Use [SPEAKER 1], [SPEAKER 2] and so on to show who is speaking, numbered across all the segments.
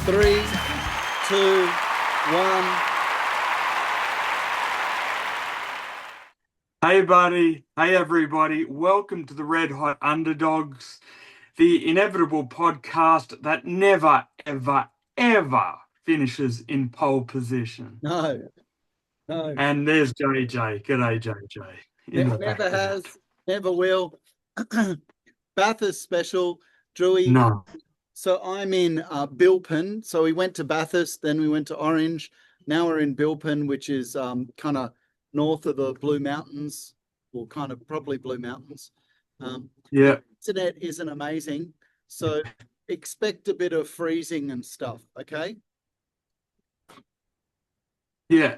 [SPEAKER 1] 3, 2, 1.
[SPEAKER 2] Hey, buddy. Hey, everybody. Welcome to the Red Hot Underdogs, the inevitable podcast that never, ever, ever finishes in pole position.
[SPEAKER 1] No.
[SPEAKER 2] And there's JJ. G'day, JJ.
[SPEAKER 1] Never has, never will. Bathurst special, Drewy.
[SPEAKER 2] No.
[SPEAKER 1] So I'm in Bilpin. So we went to Bathurst, then we went to Orange. Now we're in Bilpin, which is kind of north of the Blue Mountains, or kind of probably Blue Mountains.
[SPEAKER 2] Yeah.
[SPEAKER 1] The internet isn't amazing, so expect a bit of freezing and stuff, okay?
[SPEAKER 2] Yeah.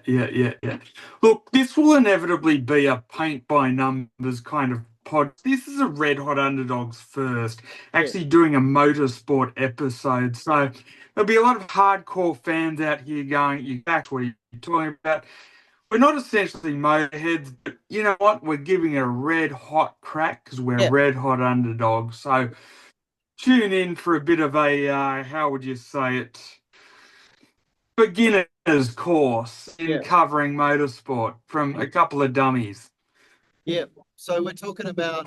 [SPEAKER 2] Look, this will inevitably be a paint by numbers kind of pod. This is a Red Hot Underdogs first, actually doing a motorsport episode. So there'll be a lot of hardcore fans out here going, "You back? What are you talking about?" We're not essentially motorheads, but you know what? We're giving it a red hot crack because we're Red Hot Underdogs. So tune in for a bit of a, how would you say it, beginner's course in covering motorsport from a couple of dummies.
[SPEAKER 1] Yeah. So we're talking about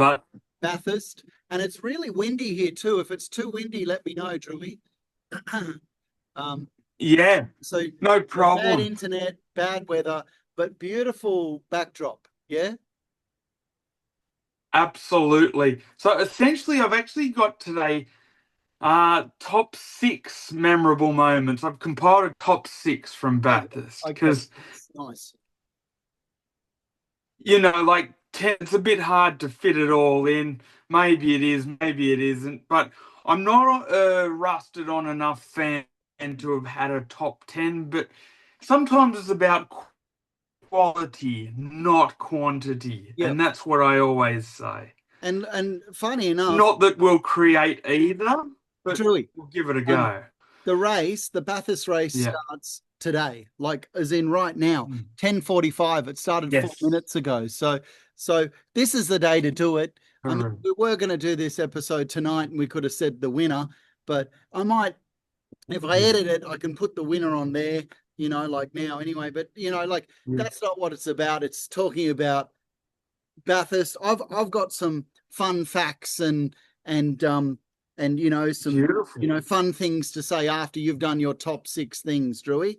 [SPEAKER 1] Bathurst, and it's really windy here too. If it's too windy, let me know, Drewy.
[SPEAKER 2] Yeah. So no problem.
[SPEAKER 1] Bad internet, bad weather, but beautiful backdrop. Yeah.
[SPEAKER 2] Absolutely. So essentially, I've actually got today top 6 memorable moments. I've compiled a top 6 from Bathurst because
[SPEAKER 1] nice.
[SPEAKER 2] You know, like 10, it's a bit hard to fit it all in. Maybe it is, maybe it isn't. But I'm not rusted on enough fan to have had a top 10. But sometimes it's about quality, not quantity. And that's what I always say.
[SPEAKER 1] And funny enough,
[SPEAKER 2] not that we'll create either, but
[SPEAKER 1] Drewy,
[SPEAKER 2] we'll give it a go.
[SPEAKER 1] The Bathurst race starts today, like as in right now, 10:45. It started 4 minutes ago. So this is the day to do it. I mean, we were going to do this episode tonight, and we could have said the winner, but I might, if I edit it, I can put the winner on there. You know, like now anyway. But you know, like that's not what it's about. It's talking about Bathurst. I've got some fun facts and you know some fun things to say after you've done your top 6 things, Drewy.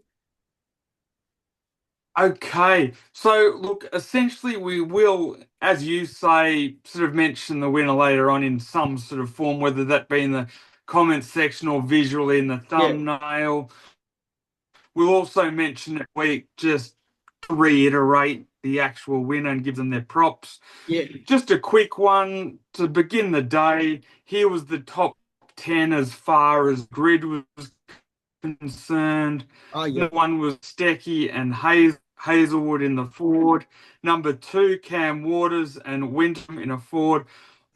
[SPEAKER 2] Okay, so look, essentially we will, as you say, sort of mention the winner later on in some sort of form, whether that be in the comments section or visually in the thumbnail. We'll also mention it week just to reiterate the actual winner and give them their props. Just a quick one to begin the day. Here was the top 10 as far as grid was concerned. Number 1 was Stecky and Hazelwood in the Ford. Number 2, Cam Waters and Wyndham in a Ford.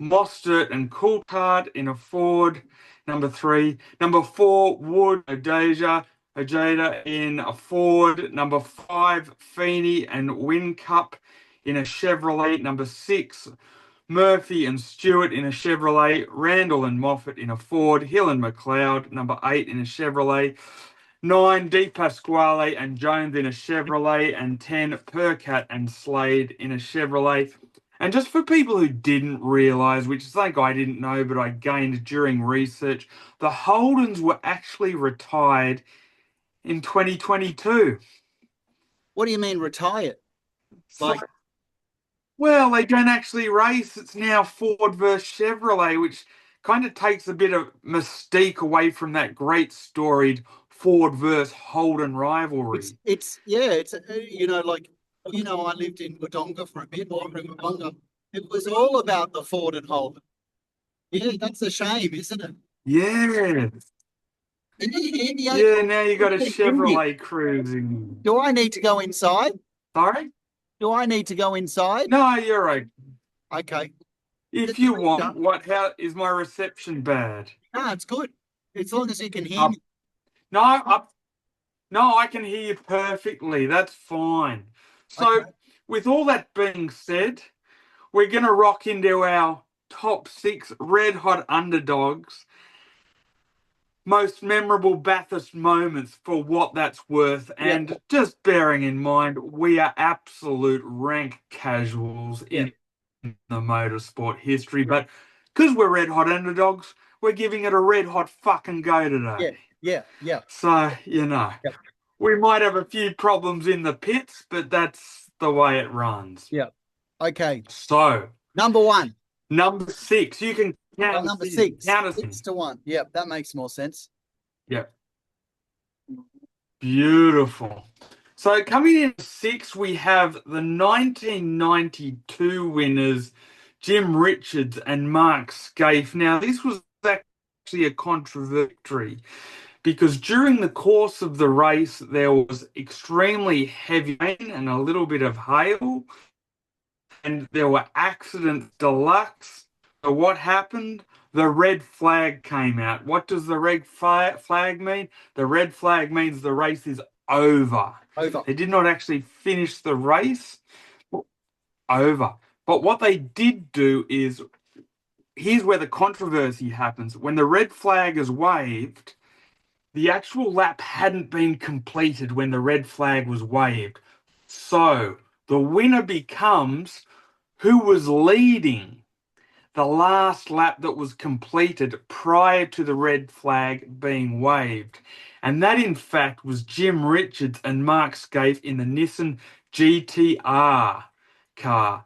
[SPEAKER 2] Mostert and Coulthard in a Ford. Number 4, Wood, Ojeda in a Ford. Number 5, Feeney and Whincup in a Chevrolet. Number 6, Murphy and Stewart in a Chevrolet. Randall and Moffat in a Ford. Hill and McLeod, number 8 in a Chevrolet. 9, De Pasquale and Jones in a Chevrolet. And 10, Percat and Slade in a Chevrolet. And just for people who didn't realise, which is something I didn't know, but I gained during research, the Holdens were actually retired in 2022.
[SPEAKER 1] What do you mean retired?
[SPEAKER 2] Well, they don't actually race. It's now Ford versus Chevrolet, which kind of takes a bit of mystique away from that great storied Ford versus Holden rivalry.
[SPEAKER 1] It's you know, like, you know, I lived in Wodonga for a bit, It was all about the Ford and Holden. Yeah, that's a shame, isn't it?
[SPEAKER 2] Yeah. Yeah, now you got a Chevrolet cruising.
[SPEAKER 1] Do I need to go inside?
[SPEAKER 2] Sorry?
[SPEAKER 1] Do I need to go inside?
[SPEAKER 2] No, you're right.
[SPEAKER 1] Okay.
[SPEAKER 2] If you want, how is my reception bad?
[SPEAKER 1] No, it's good. As long as you can hear me.
[SPEAKER 2] No, I can hear you perfectly. That's fine. So, with all that being said, we're going to rock into our top 6 Red Hot Underdogs. most memorable Bathurst moments for what that's worth. And just bearing in mind, we are absolute rank casuals in the motorsport history. But because we're Red Hot Underdogs, we're giving it a red hot fucking go today.
[SPEAKER 1] Yeah.
[SPEAKER 2] So, we might have a few problems in the pits, but that's the way it runs.
[SPEAKER 1] Yeah. Okay.
[SPEAKER 2] So,
[SPEAKER 1] number 1.
[SPEAKER 2] Number 6. You can count
[SPEAKER 1] number 6.
[SPEAKER 2] Count us
[SPEAKER 1] 6-1. Yep, that makes more sense.
[SPEAKER 2] Yep. Beautiful. So coming in 6, we have the 1992 winners, Jim Richards and Mark Skaife. Now, this was actually a controversy because during the course of the race, there was extremely heavy rain and a little bit of hail, and there were accidents deluxe. So what happened? The red flag came out. What does the red flag mean? The red flag means the race is over. They did not actually finish the race. Over. But what they did do is, here's where the controversy happens. When the red flag is waved, the actual lap hadn't been completed when the red flag was waved. So the winner becomes who was leading the last lap that was completed prior to the red flag being waved. And that, in fact, was Jim Richards and Mark Skaife in the Nissan GTR car.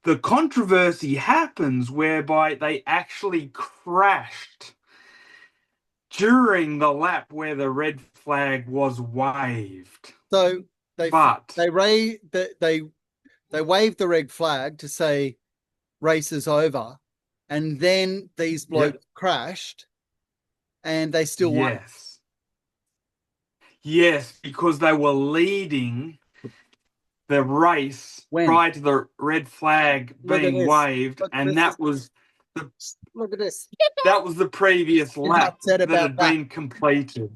[SPEAKER 2] The controversy happens whereby they actually crashed during the lap where the red flag was waved.
[SPEAKER 1] So they waved the red flag to say race is over, and then these blokes crashed, and they still won.
[SPEAKER 2] Yes, because they were leading the race prior to the red flag being waved, and that was the
[SPEAKER 1] look at this.
[SPEAKER 2] That was the previous lap that had been completed.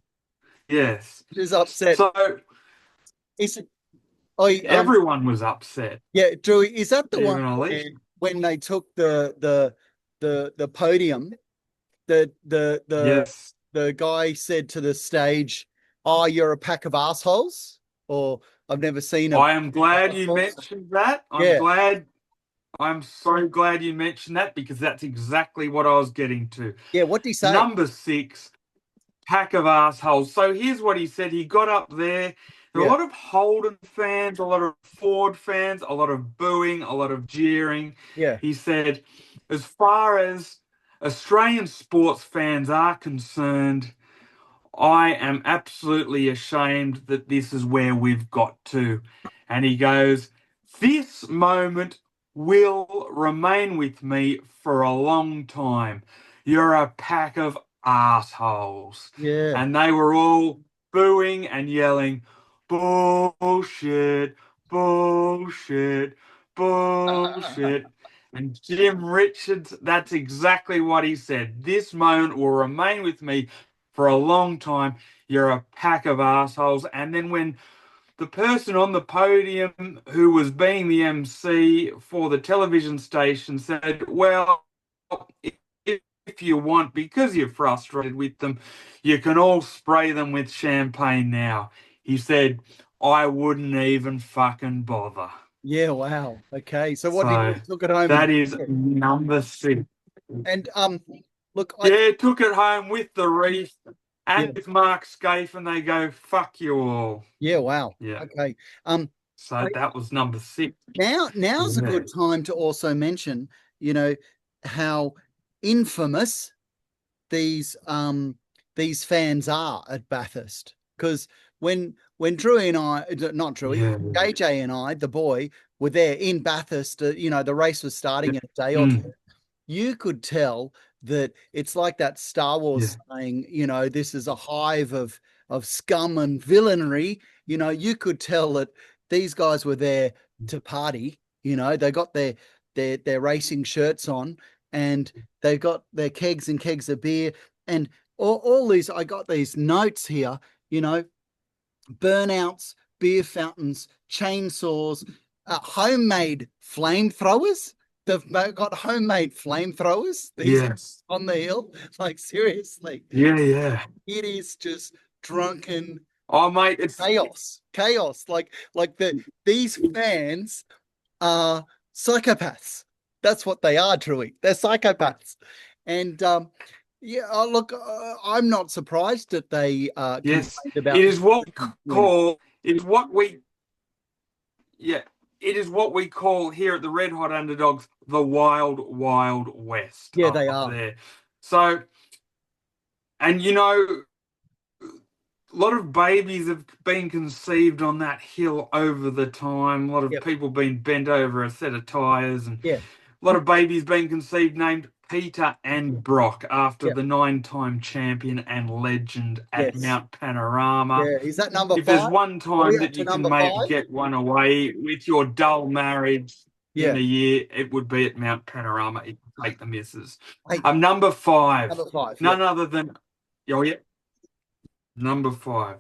[SPEAKER 2] Yes,
[SPEAKER 1] he's upset.
[SPEAKER 2] So everyone was upset.
[SPEAKER 1] Yeah, Drewy, is that the one when they took the podium? The guy said to the stage, "Oh, you're a pack of assholes," or "I've never seen."
[SPEAKER 2] I am glad you mentioned that. I'm so glad you mentioned that, because that's exactly what I was getting to.
[SPEAKER 1] Yeah, what did he say?
[SPEAKER 2] Number 6, pack of assholes. So here's what he said. He got up there. There were a lot of Holden fans, a lot of Ford fans, a lot of booing, a lot of jeering.
[SPEAKER 1] Yeah.
[SPEAKER 2] He said, as far as Australian sports fans are concerned, I am absolutely ashamed that this is where we've got to. And he goes, this moment will remain with me for a long time. You're a pack of assholes.
[SPEAKER 1] Yeah.
[SPEAKER 2] And they were all booing and yelling, bullshit, bullshit, bullshit. And Jim Richards, that's exactly what he said. This moment will remain with me for a long time. You're a pack of assholes. And then when the person on the podium who was being the MC for the television station said, well, if you want, because you're frustrated with them, you can all spray them with champagne now. He said, I wouldn't even fucking bother.
[SPEAKER 1] Yeah, wow. Okay. So what did you took it home?
[SPEAKER 2] That is number 6.
[SPEAKER 1] And look,
[SPEAKER 2] took it home with the wreath and with Mark Skaife, and they go, fuck you all.
[SPEAKER 1] Yeah, wow.
[SPEAKER 2] Yeah.
[SPEAKER 1] Okay.
[SPEAKER 2] So that was number 6.
[SPEAKER 1] Now's a good time to also mention, how infamous these fans are at Bathurst. Because when Drewy and I, not Drewy, JJ and I, the boy, were there in Bathurst, the race was starting in a day or two, you could tell that it's like that Star Wars saying, this is a hive of scum and villainy. You could tell that these guys were there to party. They got their racing shirts on, and they've got their kegs and kegs of beer, and all these. I got these notes here. Burnouts, beer fountains, chainsaws, homemade flamethrowers they've got homemade flamethrowers.
[SPEAKER 2] Yes.
[SPEAKER 1] On the hill. Like, seriously.
[SPEAKER 2] Yeah.
[SPEAKER 1] It is just drunken.
[SPEAKER 2] Oh, mate, it's
[SPEAKER 1] chaos. Like these fans are psychopaths. That's what they are, Drewy. They're psychopaths. And look, I'm not surprised that they
[SPEAKER 2] yes.
[SPEAKER 1] about
[SPEAKER 2] It is what we call it is what we call here at the Red Hot Underdogs the wild west.
[SPEAKER 1] Yeah, they are
[SPEAKER 2] there. So, and you know, a lot of babies have been conceived on that hill over the time. A lot of people been bent over a set of tires, and a lot of babies being conceived named Peter and Brock after the 9-time champion and legend at Mount Panorama.
[SPEAKER 1] Yeah, is that number 5?
[SPEAKER 2] If there's one time that you can get one away with your dull marriage in a year, it would be at Mount Panorama. It would take the misses. Number 5.
[SPEAKER 1] Number 5.
[SPEAKER 2] None other than Number 5.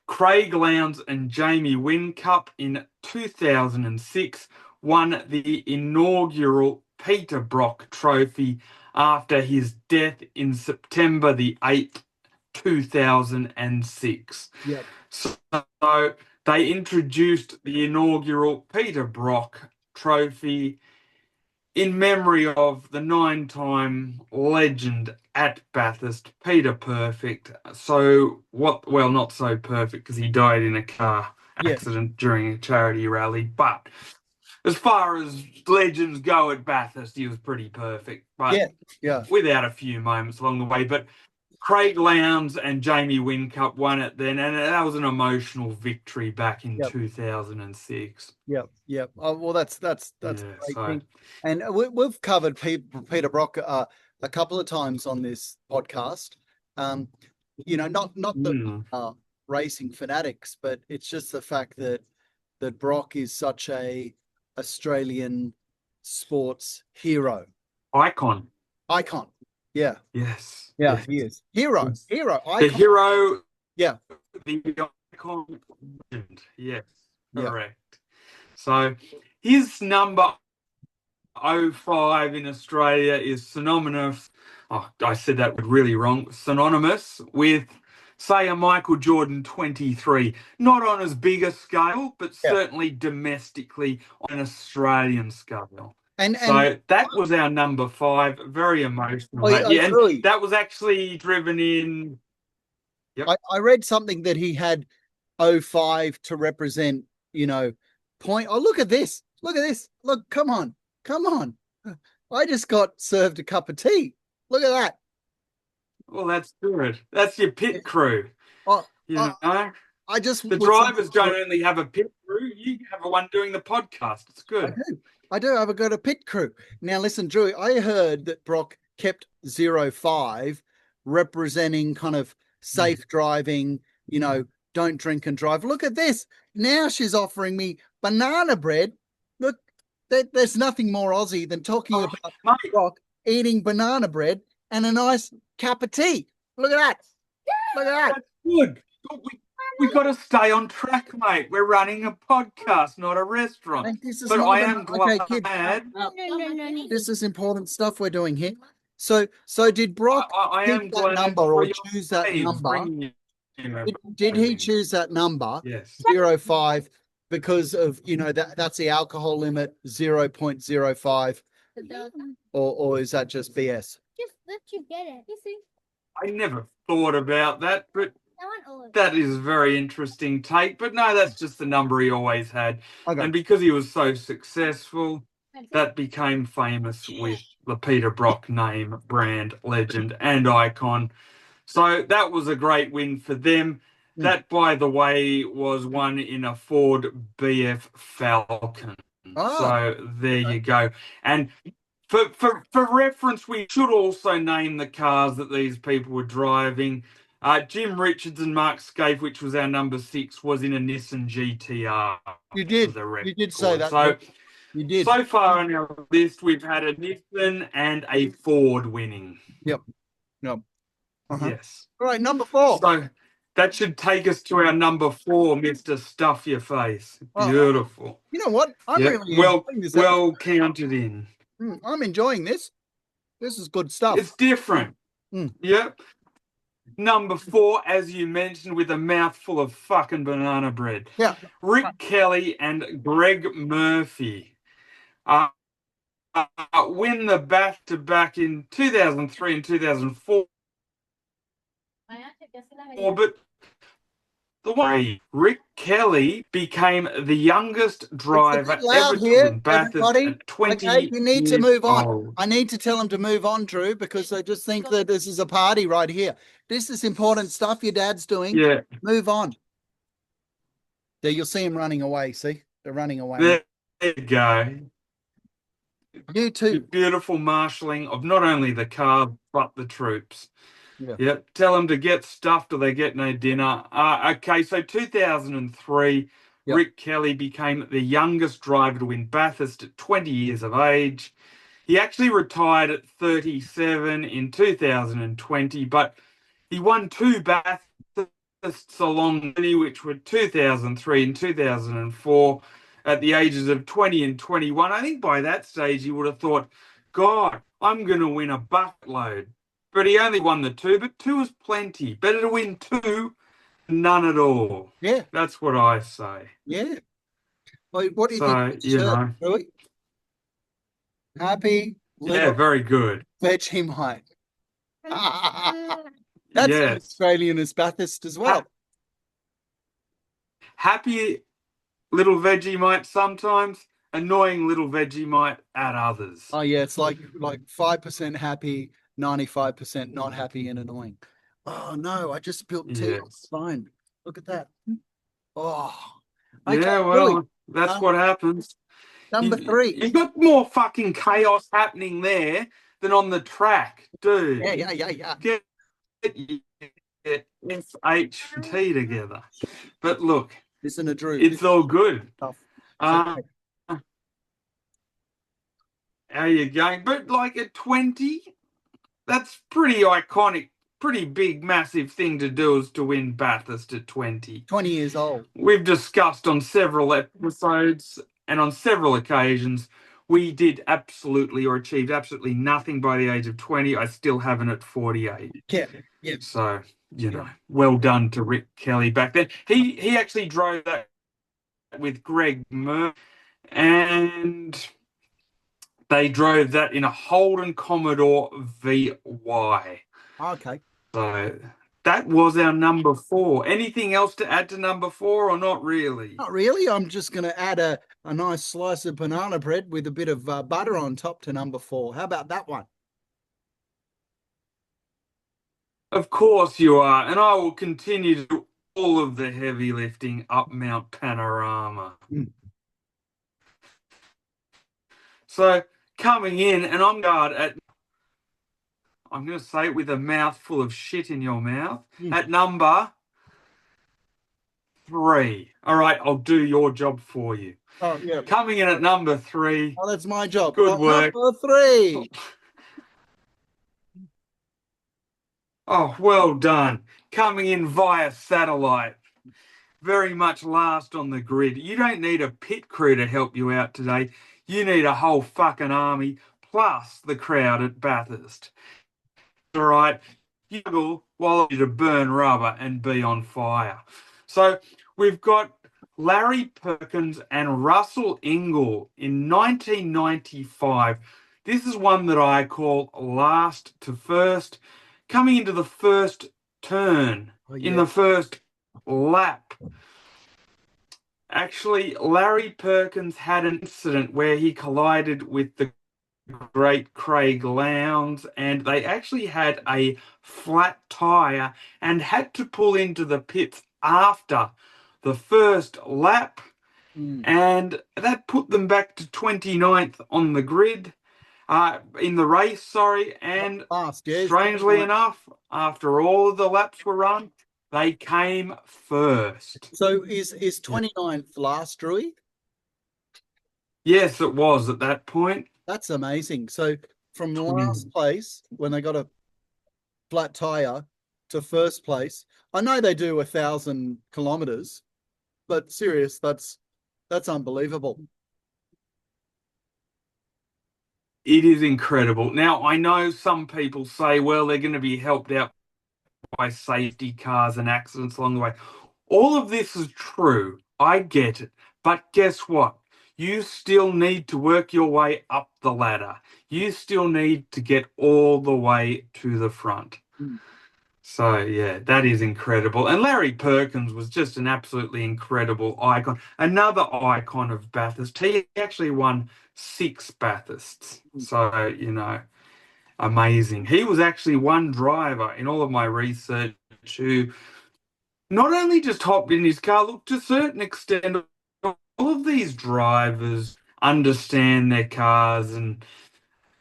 [SPEAKER 2] Craig Lowndes and Jamie Whincup in 2006 won the inaugural Peter Brock Trophy after his death in September the 8th, 2006.
[SPEAKER 1] Yep.
[SPEAKER 2] So they introduced the inaugural Peter Brock Trophy in memory of the 9-time legend at Bathurst, Peter Perfect. So not so perfect because he died in a car accident during a charity rally, but as far as legends go at Bathurst, he was pretty perfect. But without a few moments along the way. But Craig Lowndes and Jamie Whincup won it then, and that was an emotional victory back in 2006.
[SPEAKER 1] Yep. Oh, well, that's a great thing. And we've covered Peter Brock a couple of times on this podcast. Not the racing fanatics, but it's just the fact that Brock is such a Australian sports hero.
[SPEAKER 2] Icon.
[SPEAKER 1] Yeah.
[SPEAKER 2] Yes.
[SPEAKER 1] Yeah, he is. Hero. Icon.
[SPEAKER 2] The hero.
[SPEAKER 1] Yeah.
[SPEAKER 2] The icon. Yes. Correct. So his number 05 in Australia is synonymous. Oh, I said that really wrong. Synonymous with, say, a Michael Jordan 23. Not on as big a scale, but certainly domestically on an Australian scale. And that was our number 5. Very emotional. And that was actually driven in. Yep.
[SPEAKER 1] I read something that he had 05 to represent, point. Oh, look at this. Look, come on. I just got served a cup of tea. Look at that.
[SPEAKER 2] Well, that's good. That's your pit crew.
[SPEAKER 1] The
[SPEAKER 2] drivers don't only have a pit crew. You have one doing the podcast. It's good.
[SPEAKER 1] I do. I've got a pit crew. Now, listen, Drew, I heard that Brock kept 05 representing kind of safe driving, don't drink and drive. Look at this. Now she's offering me banana bread. Look, there's nothing more Aussie than talking about Brock eating banana bread and a nice cup of tea. Look at that.
[SPEAKER 2] That's good. We got to stay on track, mate. We're running a podcast, not a restaurant. But I am glad.
[SPEAKER 1] This is important stuff we're doing here. So did Brock pick that number or choose that number? Did he choose that number?
[SPEAKER 2] Yes.
[SPEAKER 1] 05 because of that's the alcohol limit 0.05, or is that just BS?
[SPEAKER 3] Just let you get it. You see.
[SPEAKER 2] I never thought about that, but that is a very interesting take. But no, that's just the number he always had. Okay. And because he was so successful, that became famous with the Peter Brock name, brand, legend, and icon. So that was a great win for them. That, by the way, was won in a Ford BF Falcon. So there you go. And for reference, we should also name the cars that these people were driving. Jim Richards and Mark Scaife, which was our number 6, was in a Nissan GTR.
[SPEAKER 1] You did. You did say that.
[SPEAKER 2] So
[SPEAKER 1] you did.
[SPEAKER 2] So far on our list, we've had a Nissan and a Ford winning.
[SPEAKER 1] Yep.
[SPEAKER 2] Yes.
[SPEAKER 1] All right, number 4.
[SPEAKER 2] So that should take us to our number 4, Mr. Stuff Your Face. Beautiful.
[SPEAKER 1] You know what? I'm really
[SPEAKER 2] well counted in.
[SPEAKER 1] I'm enjoying this. This is good stuff.
[SPEAKER 2] It's different. Yep. Number 4, as you mentioned, with a mouthful of fucking banana bread.
[SPEAKER 1] Yeah.
[SPEAKER 2] Rick Kelly and Greg Murphy win the back-to-back in 2003 and 2004. But the one, Rick Kelly became the youngest driver ever to win Bathurst at 20
[SPEAKER 1] okay, you need to move on.
[SPEAKER 2] old.
[SPEAKER 1] I need to tell them to move on, Drew, because they just think that this is a party right here. This is important stuff your dad's doing.
[SPEAKER 2] Yeah.
[SPEAKER 1] Move on. There, you'll see him running away. See? They're running away.
[SPEAKER 2] There you go.
[SPEAKER 1] You too.
[SPEAKER 2] Beautiful marshalling of not only the car, but the troops.
[SPEAKER 1] Yeah.
[SPEAKER 2] Yep. Tell them to get stuffed or they get no dinner. Okay, so 2003, Rick Kelly became the youngest driver to win Bathurst at 20 years of age. He actually retired at 37 in 2020, but he won 2 Bathursts along the way, which were 2003 and 2004 at the ages of 20 and 21. I think by that stage he would have thought, God, I'm going to win a buttload. But he only won the 2, but 2 is plenty. Better to win 2 than none at all.
[SPEAKER 1] Yeah.
[SPEAKER 2] That's what I say.
[SPEAKER 1] Yeah. Well, what do you think?
[SPEAKER 2] You know.
[SPEAKER 1] Really? Happy
[SPEAKER 2] Yeah, very good.
[SPEAKER 1] Vegemite. That's Australian as Bathurst as well.
[SPEAKER 2] Happy little Vegemite sometimes, annoying little Vegemite at others.
[SPEAKER 1] Oh yeah, it's like 5% happy, 95% not happy and annoying. Oh no, I just built tea on the phone. Look at that. Oh. Okay,
[SPEAKER 2] yeah, well, really? That's what happens.
[SPEAKER 1] Number 3.
[SPEAKER 2] You've got more fucking chaos happening there than on the track, dude.
[SPEAKER 1] Yeah.
[SPEAKER 2] Get your SHT together. But look,
[SPEAKER 1] listen to Drew.
[SPEAKER 2] It's all good.
[SPEAKER 1] Okay.
[SPEAKER 2] How you going? But like at 20, that's pretty iconic, pretty big, massive thing to do is to win Bathurst at 20.
[SPEAKER 1] 20 years old.
[SPEAKER 2] We've discussed on several episodes and on several occasions, we did absolutely or achieved absolutely nothing by the age of 20. I still haven't at 48.
[SPEAKER 1] Yeah.
[SPEAKER 2] So, you know, well done to Rick Kelly back then. He actually drove that with Greg Murphy, and they drove that in a Holden Commodore VY.
[SPEAKER 1] Okay.
[SPEAKER 2] So that was our number 4. Anything else to add to number 4 or not really?
[SPEAKER 1] Not really. I'm just going to add a nice slice of banana bread with a bit of butter on top to number 4. How about that one?
[SPEAKER 2] Of course you are. And I will continue to do all of the heavy lifting up Mount Panorama. So coming in, and I'm going to say it with a mouthful of shit in your mouth, at number 3. All right, I'll do your job for you.
[SPEAKER 1] Oh, yeah.
[SPEAKER 2] Coming in at number 3.
[SPEAKER 1] Oh, that's my job.
[SPEAKER 2] Good work.
[SPEAKER 1] Number 3.
[SPEAKER 2] Oh, well done. Coming in via satellite. Very much last on the grid. You don't need a pit crew to help you out today. You need a whole fucking army plus the crowd at Bathurst. All right. You go while you to burn rubber and be on fire. So we've got Larry Perkins and Russell Ingall in 1995. This is one that I call last to first. Coming into the first turn, in the first lap. Actually, Larry Perkins had an incident where he collided with the great Craig Lowndes, and they actually had a flat tyre and had to pull into the pits after the first lap, and that put them back to 29th on the grid. In the race, and strangely enough, after all of the laps were run, they came first.
[SPEAKER 1] So is 29th last, Drewy?
[SPEAKER 2] Yes, it was at that point.
[SPEAKER 1] That's amazing. So from the last place, when they got a flat tyre, to first place, I know they do 1,000 kilometres, but serious, that's unbelievable.
[SPEAKER 2] It is incredible. Now, I know some people say, well, they're going to be helped out by safety cars and accidents along the way. All of this is true. I get it. But guess what? You still need to work your way up the ladder. You still need to get all the way to the front. So, yeah, that is incredible. And Larry Perkins was just an absolutely incredible icon. Another icon of Bathurst. He actually won 6 Bathursts. So, you know, amazing. He was actually one driver in all of my research who not only just hopped in his car, look, to a certain extent, all of these drivers understand their cars and,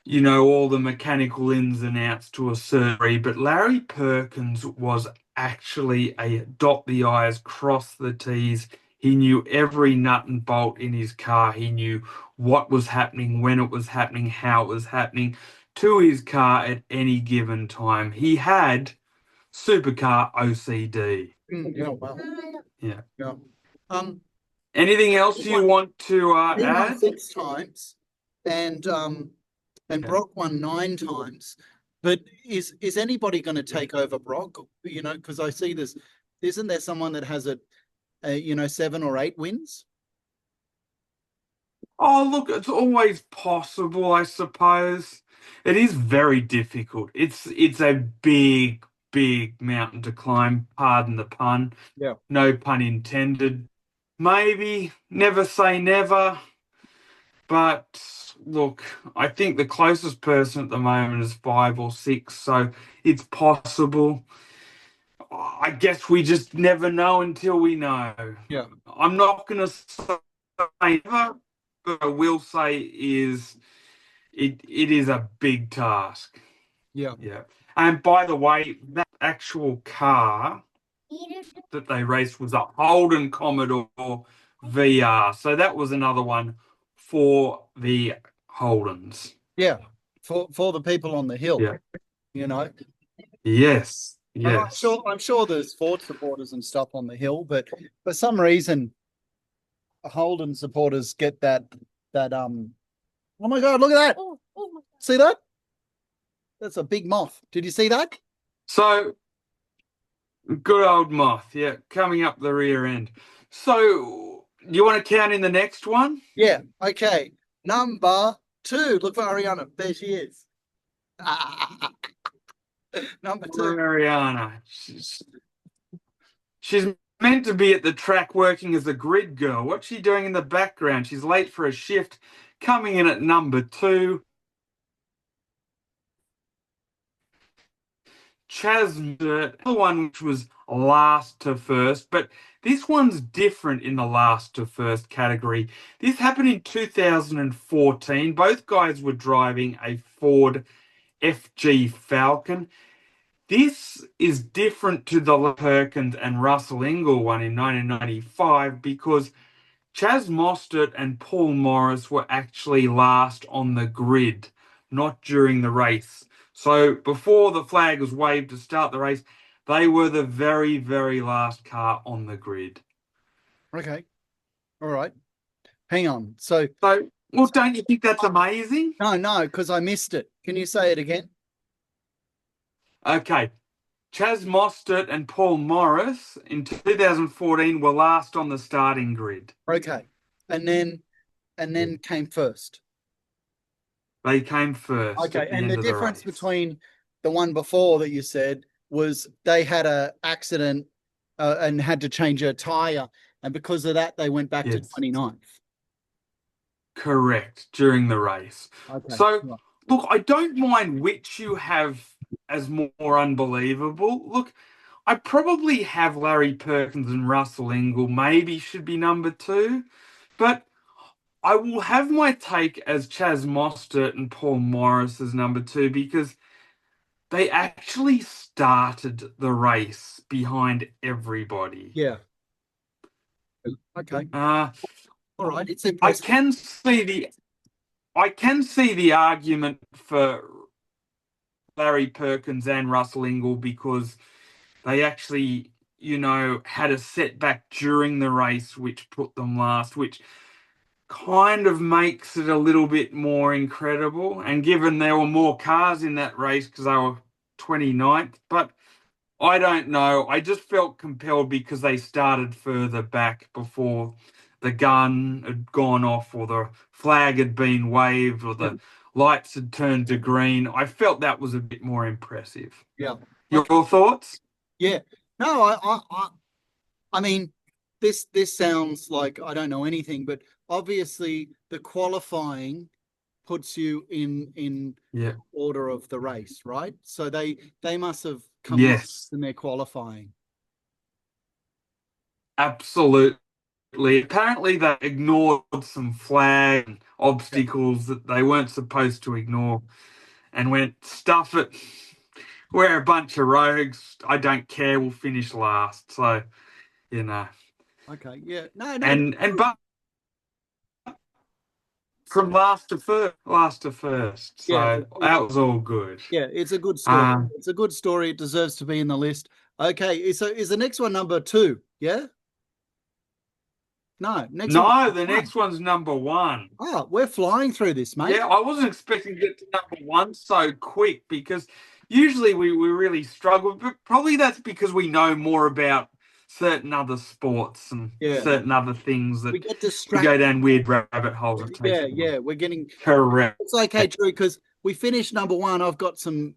[SPEAKER 2] you know, all the mechanical ins and outs to a certain degree. But Larry Perkins was actually a dot the I's, cross the T's. He knew every nut and bolt in his car. He knew what was happening, when it was happening, how it was happening to his car at any given time. He had supercar OCD.
[SPEAKER 1] Yeah, wow.
[SPEAKER 2] Yeah.
[SPEAKER 1] Yeah.
[SPEAKER 2] Anything else you want to
[SPEAKER 1] He won
[SPEAKER 2] add?
[SPEAKER 1] 6 times, and Brock won 9 times. But is anybody going to take over Brock? You know, because I see this. Isn't there someone that has you know, 7 or 8 wins?
[SPEAKER 2] Oh, look, it's always possible, I suppose. It is very difficult. It's a big, big mountain to climb, pardon the pun.
[SPEAKER 1] Yeah.
[SPEAKER 2] No pun intended. Maybe, never say never. But look, I think the closest person at the moment is 5 or 6, so it's possible. I guess we just never know until we know.
[SPEAKER 1] Yeah.
[SPEAKER 2] I'm not going to say never, but I will say is it is a big task.
[SPEAKER 1] Yeah.
[SPEAKER 2] Yeah. And by the way, that actual car that they raced was a Holden Commodore VR. So that was another one for the Holdens.
[SPEAKER 1] Yeah. For the people on the hill.
[SPEAKER 2] Yeah.
[SPEAKER 1] You know.
[SPEAKER 2] Yes.
[SPEAKER 1] And
[SPEAKER 2] Yes.
[SPEAKER 1] I'm sure there's Ford supporters and stuff on the hill, but for some reason, Holden supporters get that. Oh my God! Look at that!
[SPEAKER 3] Oh my God.
[SPEAKER 1] See that? That's a big moth. Did you see that?
[SPEAKER 2] So good old moth, yeah, coming up the rear end. So you want to count in the next one?
[SPEAKER 1] Yeah. Okay. Number 2. Look for Ariana. There she is. Number 2.
[SPEAKER 2] Mariana. She's meant to be at the track working as a grid girl. What's she doing in the background? She's late for a shift, coming in at number 2. Chaz, the one which was last to first, but this one's different in the last to first category. This happened in 2014. Both guys were driving a Ford FG Falcon. This is different to the Perkins and Russell Ingall one in 1995 because Chaz Mostert and Paul Morris were actually last on the grid, not during the race. So before the flag was waved to start the race, they were the very, very last car on the grid.
[SPEAKER 1] Okay. All right. Hang on. So,
[SPEAKER 2] well, don't you think that's amazing?
[SPEAKER 1] No, because I missed it. Can you say it again?
[SPEAKER 2] Okay. Chaz Mostert and Paul Morris in 2014 were last on the starting grid.
[SPEAKER 1] Okay. And then came first.
[SPEAKER 2] They came first.
[SPEAKER 1] Okay. And the difference between the one before that you said was they had an accident and had to change a tire. And because of that, they went back to 29th.
[SPEAKER 2] Correct. During the race.
[SPEAKER 1] Okay.
[SPEAKER 2] So, look, I don't mind which you have as more unbelievable. Look, I probably have Larry Perkins and Russell Ingall maybe should be number 2, but I will have my take as Chaz Mostert and Paul Morris as number 2 because they actually started the race behind everybody.
[SPEAKER 1] Yeah. Okay.
[SPEAKER 2] All
[SPEAKER 1] right. It's impressive.
[SPEAKER 2] I can see the argument for Larry Perkins and Russell Ingall because they actually, you know, had a setback during the race which put them last, which kind of makes it a little bit more incredible. And given there were more cars in that race because they were 29th, but I don't know. I just felt compelled because they started further back before the gun had gone off or the flag had been waved or the lights had turned to green. I felt that was a bit more impressive.
[SPEAKER 1] Yeah.
[SPEAKER 2] Your thoughts?
[SPEAKER 1] Yeah. No, I mean, this sounds like I don't know anything, but obviously the qualifying puts you in order of the race, right? So they must have come in their qualifying.
[SPEAKER 2] Absolutely. Apparently they ignored some flag and obstacles that they weren't supposed to ignore and went, stuff it. We're a bunch of rogues. I don't care. We'll finish last. So, you know.
[SPEAKER 1] Okay. Yeah. No.
[SPEAKER 2] But from last to first. So that was all good.
[SPEAKER 1] Yeah, it's a good story. It's a good story. It deserves to be in the list. Okay. So is the next one number 2? Yeah. No,
[SPEAKER 2] next one's number 1.
[SPEAKER 1] Oh, we're flying through this, mate.
[SPEAKER 2] Yeah, I wasn't expecting to get to number 1 so quick because usually we really struggle, but probably that's because we know more about certain other sports and certain other things that
[SPEAKER 1] we get distracted.
[SPEAKER 2] We go down weird rabbit holes.
[SPEAKER 1] We're getting
[SPEAKER 2] correct.
[SPEAKER 1] It's okay, Drew, because we finished number 1. I've got some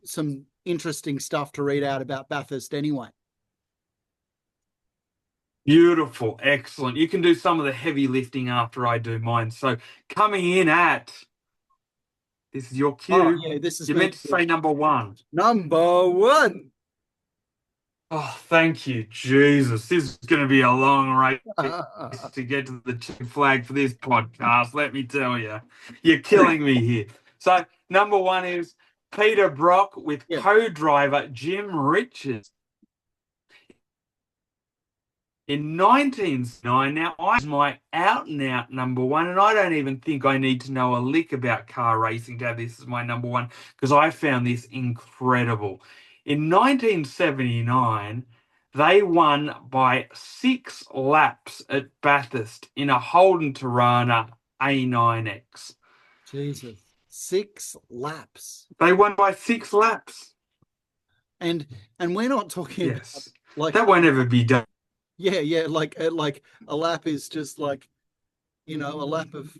[SPEAKER 1] interesting stuff to read out about Bathurst anyway.
[SPEAKER 2] Beautiful. Excellent. You can do some of the heavy lifting after I do mine. So coming in at, this is your cue.
[SPEAKER 1] Oh, yeah, this is
[SPEAKER 2] you meant to say number 1.
[SPEAKER 1] Number 1.
[SPEAKER 2] Oh, thank you, Jesus. This is going to be a long race to get to the chicken flag for this podcast, let me tell you. You're killing me here. So number 1 is Peter Brock with co-driver Jim Richards. In 1909, now I was my out-and-out number 1, and I don't even think I need to know a lick about car racing to have this as my number 1, because I found this incredible. In 1979, they won by 6 laps at Bathurst in a Holden Tirana A9X.
[SPEAKER 1] Jesus, 6 laps.
[SPEAKER 2] They won by 6 laps.
[SPEAKER 1] And we're not talking
[SPEAKER 2] about,
[SPEAKER 1] like
[SPEAKER 2] that won't ever be done.
[SPEAKER 1] Yeah, like a lap is just like, a lap of,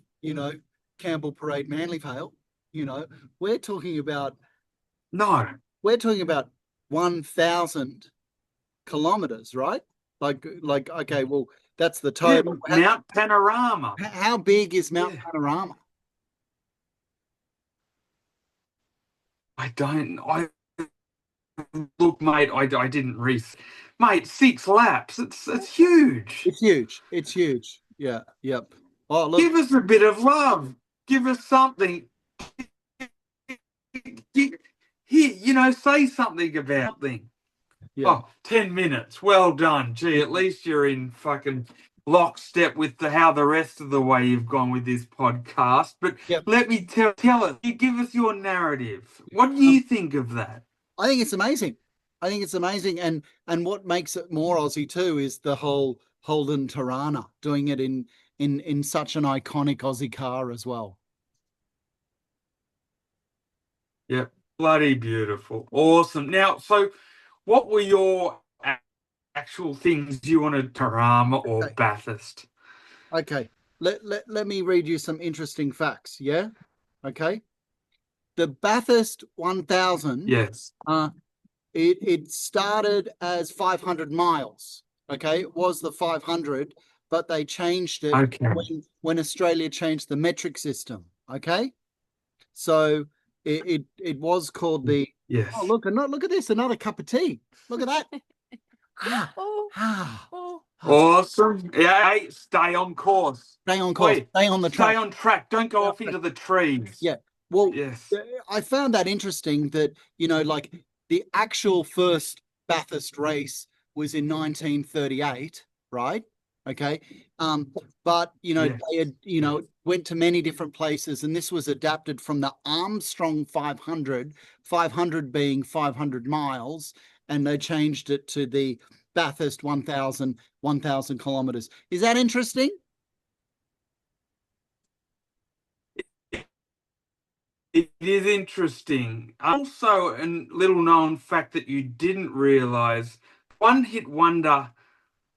[SPEAKER 1] Campbell Parade Manly Vale. We're talking about 1,000 kilometers, right? Like okay, well, that's the total.
[SPEAKER 2] Mount Panorama.
[SPEAKER 1] How big is Mount Panorama?
[SPEAKER 2] Look, mate, I didn't mate, 6 laps. It's huge.
[SPEAKER 1] It's huge. Yeah. Yep. Oh, look.
[SPEAKER 2] Give us a bit of love. Give us something. Here, say something about something. Yeah. Oh, 10 minutes. Well done. Gee, at least you're in fucking lockstep with how the rest of the way you've gone with this podcast. But let me tell us. You give us your narrative. What do you think of that?
[SPEAKER 1] I think it's amazing. And what makes it more Aussie too is the whole Holden Tirana, doing it in such an iconic Aussie car as well.
[SPEAKER 2] Yep, bloody beautiful, awesome. Now, so what were your actual things you wanted, Tirana or Bathurst?
[SPEAKER 1] Okay, let me read you some interesting facts. Yeah, okay. The Bathurst 1000.
[SPEAKER 2] Yes.
[SPEAKER 1] It started as 500 miles. Okay, it was the 500, but they changed it when Australia changed the metric system. Okay, so it was called the.
[SPEAKER 2] Yes.
[SPEAKER 1] Oh, look at this, another cup of tea. Look at that.
[SPEAKER 2] Awesome. Yeah, hey, stay on course.
[SPEAKER 1] Stay on course. Stay on the track.
[SPEAKER 2] Stay on track. Don't go off into the trees.
[SPEAKER 1] Yeah. Well,
[SPEAKER 2] yes.
[SPEAKER 1] I found that interesting that, like the actual first Bathurst race was in 1938, right? Okay. But, they had, went to many different places, and this was adapted from the Armstrong 500 being 500 miles, and they changed it to the Bathurst 1,000 kilometers. Is that interesting?
[SPEAKER 2] It is interesting. Also, a little known fact that you didn't realise, One Hit Wonder,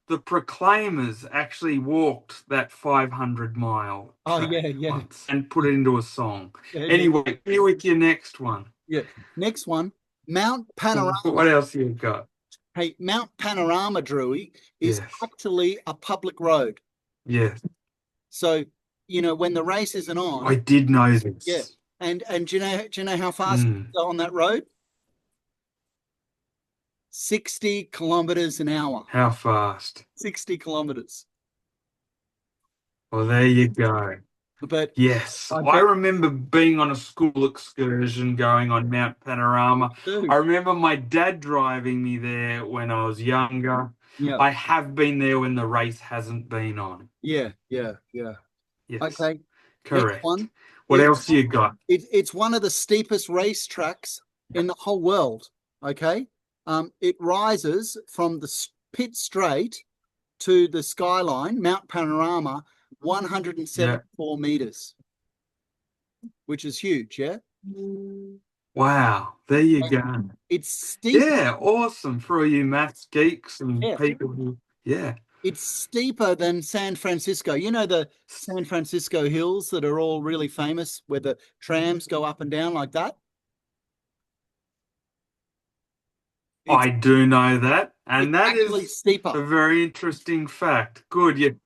[SPEAKER 2] the Proclaimers actually walked that 500-mile track once and put it into a song. Anyway, here with your next one.
[SPEAKER 1] Yeah. Next one, Mount Panorama.
[SPEAKER 2] What else you got?
[SPEAKER 1] Hey, Mount Panorama, Drewy, is actually a public road.
[SPEAKER 2] Yes.
[SPEAKER 1] So, when the race isn't on.
[SPEAKER 2] I did know this.
[SPEAKER 1] Yeah. And do you know how fast you go on that road? 60 kilometers an hour.
[SPEAKER 2] How fast?
[SPEAKER 1] 60 kilometers.
[SPEAKER 2] Well, there you go.
[SPEAKER 1] But
[SPEAKER 2] yes, I remember being on a school excursion going on Mount Panorama. I remember my dad driving me there when I was younger.
[SPEAKER 1] Yeah.
[SPEAKER 2] I have been there when the race hasn't been on.
[SPEAKER 1] Yeah.
[SPEAKER 2] Yes.
[SPEAKER 1] Okay.
[SPEAKER 2] Correct. What else you got?
[SPEAKER 1] It's one of the steepest race tracks in the whole world. Okay. It rises from the pit straight to the skyline, Mount Panorama, 174 meters, which is huge. Yeah.
[SPEAKER 2] Wow. There you go.
[SPEAKER 1] It's steep.
[SPEAKER 2] Yeah. Awesome for all you maths geeks and people who. Yeah.
[SPEAKER 1] It's steeper than San Francisco. You know the San Francisco hills that are all really famous where the trams go up and down like that?
[SPEAKER 2] I do know that. And that is
[SPEAKER 1] steeper.
[SPEAKER 2] A very interesting fact. Good.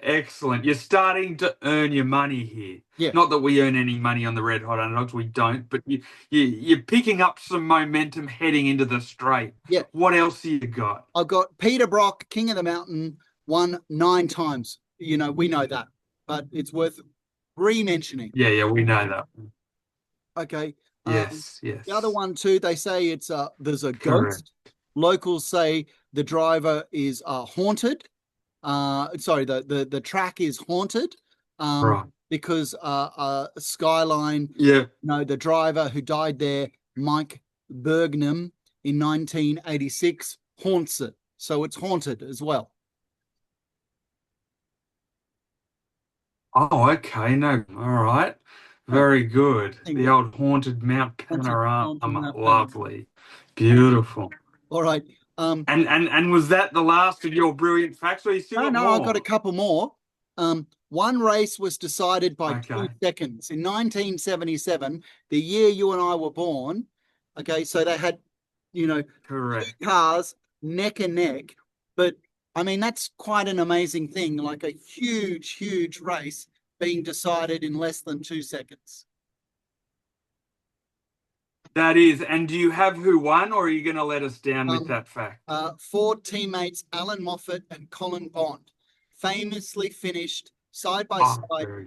[SPEAKER 2] Excellent. You're starting to earn your money here.
[SPEAKER 1] Yeah.
[SPEAKER 2] Not that we earn any money on the Red Hot Underdogs. We don't. But you're picking up some momentum heading into the straight.
[SPEAKER 1] Yeah.
[SPEAKER 2] What else have you got?
[SPEAKER 1] I've got Peter Brock, King of the Mountain, won 9 times. We know that. But it's worth re-mentioning.
[SPEAKER 2] Yeah, we know that.
[SPEAKER 1] Okay.
[SPEAKER 2] Yes.
[SPEAKER 1] The other one too, they say it's there's a ghost. Locals say the driver is haunted. Sorry, the track is haunted. Because Skyline, the driver who died there, Mike Bergnam, in 1986, haunts it. So it's haunted as well.
[SPEAKER 2] Oh, okay. No, all right. Very good. The old haunted Mount Panorama. Lovely. Beautiful.
[SPEAKER 1] All right.
[SPEAKER 2] And was that the last of your brilliant facts, or you still got more?
[SPEAKER 1] I've got a couple more. One race was decided by 2 seconds in 1977, the year you and I were born. Okay, so they had,
[SPEAKER 2] correct
[SPEAKER 1] 2 cars neck and neck. But I mean, that's quite an amazing thing, like a huge race being decided in less than 2 seconds.
[SPEAKER 2] That is. And do you have who won, or are you going to let us down with that fact?
[SPEAKER 1] 4 teammates, Alan Moffat and Colin Bond, famously finished side by side,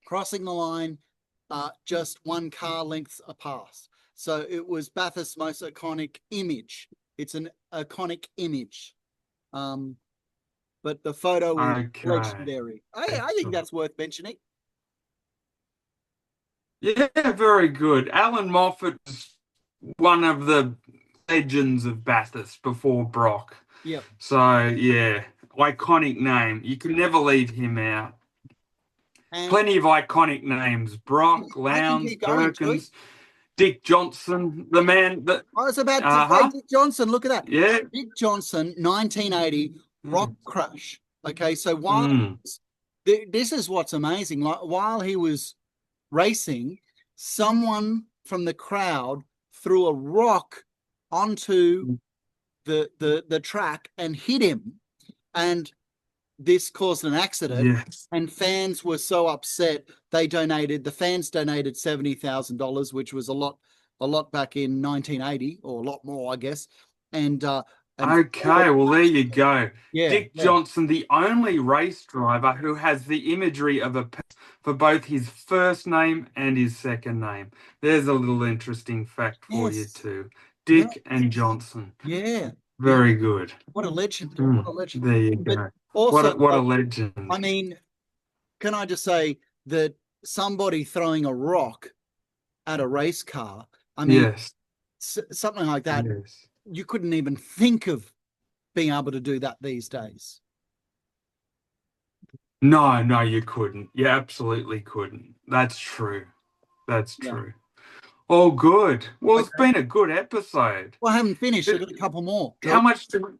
[SPEAKER 1] crossing the line just 1 car length apart. So it was Bathurst's most iconic image. It's an iconic image. But the photo is legendary. I think that's worth mentioning.
[SPEAKER 2] Yeah, very good. Alan Moffat was one of the legends of Bathurst before Brock.
[SPEAKER 1] Yep.
[SPEAKER 2] So, yeah, iconic name. You can never leave him out. And plenty of iconic names. Brock, Lowndes, Perkins, Dick Johnson, the man that...
[SPEAKER 1] I was about to say Dick Johnson. Look at that.
[SPEAKER 2] Yeah.
[SPEAKER 1] Dick Johnson, 1980, rock crash. Okay, so while... This is what's amazing. Like, while he was racing, someone from the crowd threw a rock onto the track and hit him, and this caused an accident. And fans were so upset the fans donated $70,000, which was a lot back in 1980, or a lot more, I guess. And
[SPEAKER 2] okay, well, there you go. Dick Johnson, the only race driver who has the imagery of a for both his first name and his second name. There's a little interesting fact for you too. Dick and Johnson.
[SPEAKER 1] Yeah.
[SPEAKER 2] Very good.
[SPEAKER 1] What a legend. What a legend.
[SPEAKER 2] There you go.
[SPEAKER 1] Also,
[SPEAKER 2] what a legend.
[SPEAKER 1] I mean, can I just say that somebody throwing a rock at a race car, I mean, something like that, you couldn't even think of being able to do that these days.
[SPEAKER 2] No, you couldn't. You absolutely couldn't. That's true. That's true. All good. Well, it's been a good episode.
[SPEAKER 1] Well, I haven't finished. I've got a couple more.
[SPEAKER 2] How much do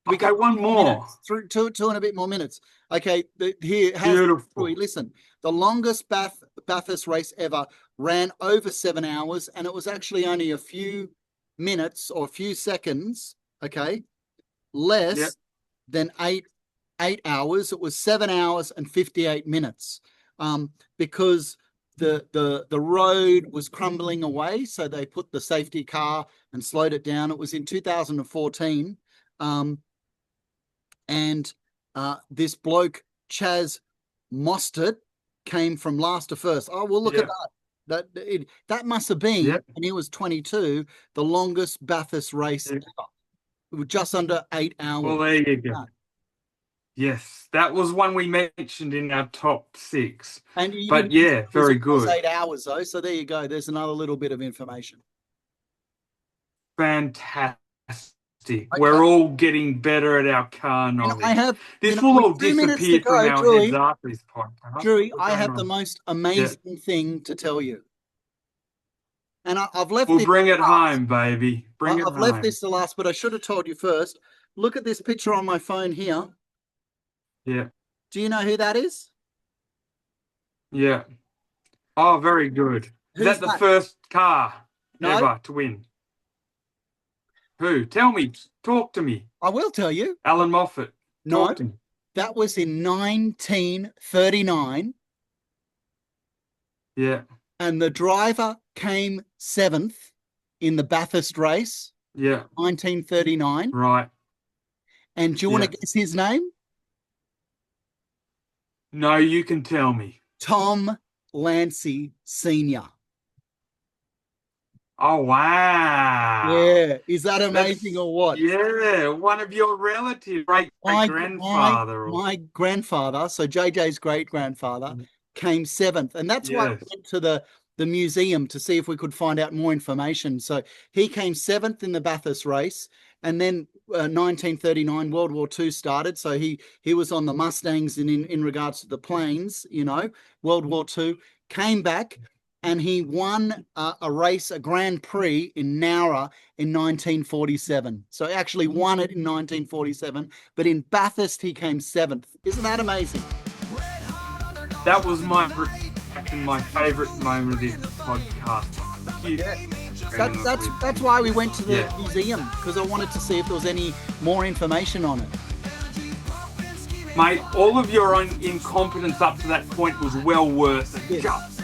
[SPEAKER 2] we got? One more.
[SPEAKER 1] Two and a bit more minutes. Okay,
[SPEAKER 2] Beautiful.
[SPEAKER 1] Listen, the longest Bathurst race ever ran over 7 hours, and it was actually only a few minutes or a few seconds, okay, less than eight hours. It was 7 hours and 58 minutes, because the road was crumbling away, so they put the safety car and slowed it down. It was in 2014, and this bloke Chaz Mostert came from last to first. Oh, well, look at that. That must have been, and he was 22, the longest Bathurst race ever. It was just under 8 hours.
[SPEAKER 2] Well, there you go. Yes, that was one we mentioned in our top 6. But yeah, very good.
[SPEAKER 1] 8 hours though, so there you go. There's another little bit of information.
[SPEAKER 2] Fantastic. Okay. We're all getting better at our car knowledge.
[SPEAKER 1] I have
[SPEAKER 2] this will all disappear from our heads after this podcast.
[SPEAKER 1] Drewy, I have the most amazing thing to tell you. And I've left
[SPEAKER 2] We'll bring it home, baby. I've
[SPEAKER 1] left this to last, but I should have told you first. Look at this picture on my phone here.
[SPEAKER 2] Yeah.
[SPEAKER 1] Do you know who that is?
[SPEAKER 2] Yeah. Oh, very good. Is that the first car ever to win? Who? Tell me. Talk to me.
[SPEAKER 1] I will tell you.
[SPEAKER 2] Alan Moffat.
[SPEAKER 1] No, that was in 1939.
[SPEAKER 2] Yeah.
[SPEAKER 1] And the driver came 7th in the Bathurst race.
[SPEAKER 2] Yeah.
[SPEAKER 1] 1939.
[SPEAKER 2] Right.
[SPEAKER 1] And do you want to guess his name?
[SPEAKER 2] No, you can tell me.
[SPEAKER 1] Tom Lancy Sr.
[SPEAKER 2] Oh, wow.
[SPEAKER 1] Yeah. Is that amazing or what?
[SPEAKER 2] Yeah. One of your relatives, great-grandfather.
[SPEAKER 1] My grandfather, so JJ's great-grandfather, came 7th. And that's why I went to the museum to see if we could find out more information. So he came 7th in the Bathurst race. And then 1939, World War II started. So he was on the Mustangs in regards to the planes, World War II, came back and he won a race, a Grand Prix in Nowra in 1947. So he actually won it in 1947, but in Bathurst, he came 7th. Isn't that amazing?
[SPEAKER 2] That was my favourite moment of this podcast.
[SPEAKER 1] That's why we went to the museum, because I wanted to see if there was any more information on it.
[SPEAKER 2] Mate, all of your own incompetence up to that point was well worth it.
[SPEAKER 1] Yes.